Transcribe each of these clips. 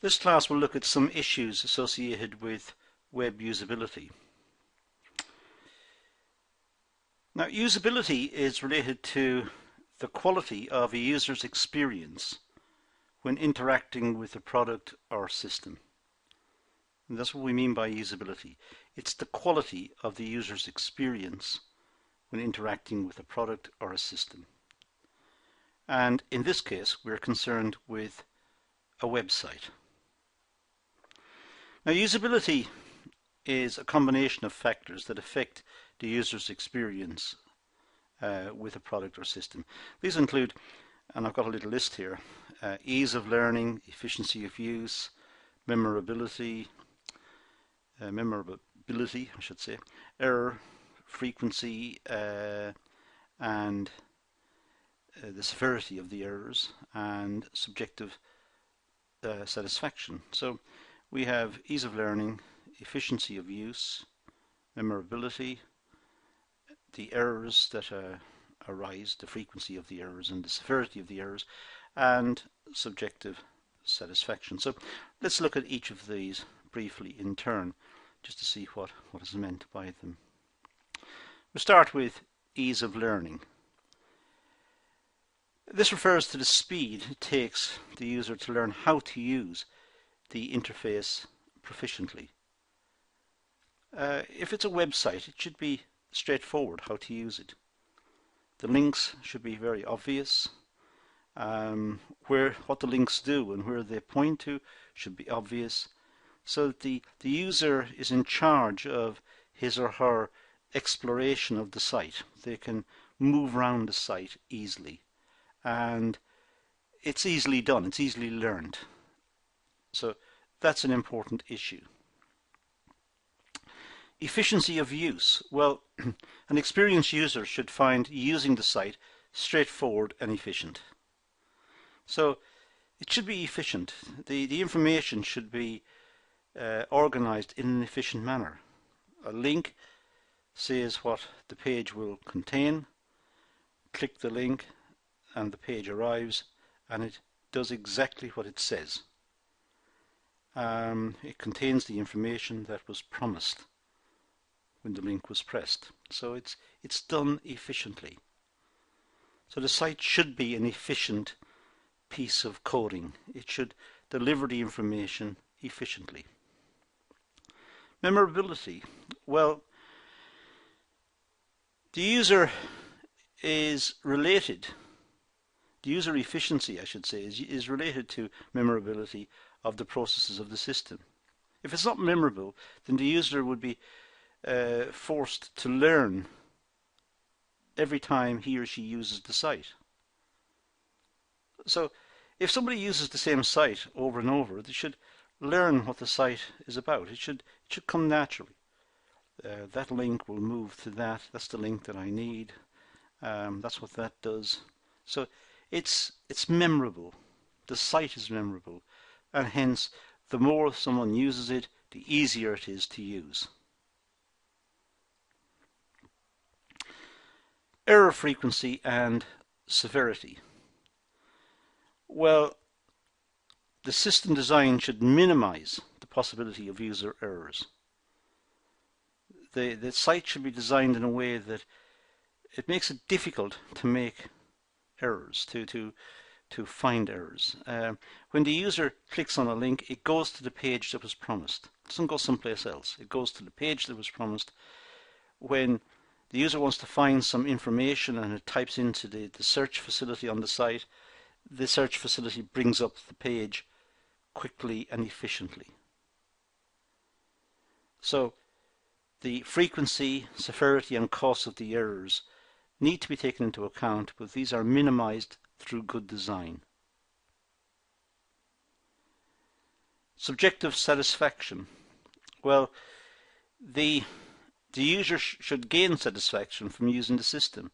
This class will look at some issues associated with web usability. Now, usability is related to the quality of a user's experience when interacting with a product or system. And that's what we mean by usability. It's the quality of the user's experience when interacting with a product or a system. And in this case, we're concerned with a website. Now, usability is a combination of factors that affect the user's experience with a product or system. These include, and I've got a little list here, ease of learning, efficiency of use, memorability, error, frequency, and the severity of the errors, and subjective satisfaction. So we have ease of learning, efficiency of use, memorability, the errors that arise, the frequency of the errors and the severity of the errors, and subjective satisfaction. So let's look at each of these briefly in turn, just to see what is meant by them. We'll start with ease of learning. This refers to the speed it takes the user to learn how to use the interface proficiently. If it's a website, it should be straightforward how to use it. The links should be very obvious. What the links do and where they point to should be obvious, so that the user is in charge of his or her exploration of the site. They can move around the site easily, and it's easily done, it's easily learned. So that's an important issue. Efficiency of use. Well, an experienced user should find using the site straightforward and efficient. So it should be efficient. The information should be organized in an efficient manner. A link says what the page will contain. Click the link and the page arrives, and it does exactly what it says. It contains the information that was promised when the link was pressed. So it's done efficiently. So the site should be an efficient piece of coding. It should deliver the information efficiently. Memorability. Well, the user is related, the user efficiency, I should say, is related to memorability of the processes of the system. If it's not memorable, then the user would be forced to learn every time he or she uses the site. So if somebody uses the same site over and over, they should learn what the site is about. It should come naturally. That link will move to that. That's the link that I need. That's what that does. So it's memorable. The site is memorable, and hence the more someone uses it, the easier it is to use. Error frequency and severity. Well, the system design should minimize the possibility of user errors. The site should be designed in a way that it makes it difficult to make errors, to find errors. When the user clicks on a link, it goes to the page that was promised. It doesn't go someplace else. It goes to the page that was promised. When the user wants to find some information and it types into the search facility on the site, the search facility brings up the page quickly and efficiently. So the frequency, severity and cost of the errors need to be taken into account, but these are minimized through good design. Subjective satisfaction. Well, the user should gain satisfaction from using the system.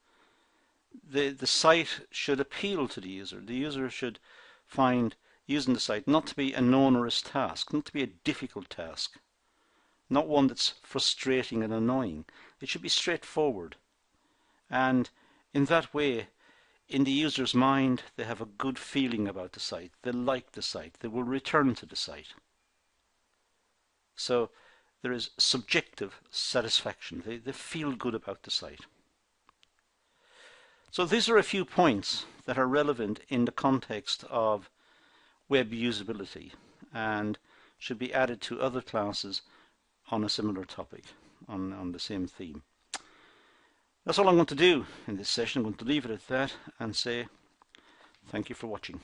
The site should appeal to the user. The user should find using the site not to be an onerous task, not to be a difficult task, not one that's frustrating and annoying. It should be straightforward. And in that way, in the user's mind, they have a good feeling about the site. They like the site. They will return to the site. So there is subjective satisfaction. They feel good about the site. So these are a few points that are relevant in the context of web usability and should be added to other classes on a similar topic, on the same theme. That's all I'm going to do in this session. I'm going to leave it at that and say thank you for watching.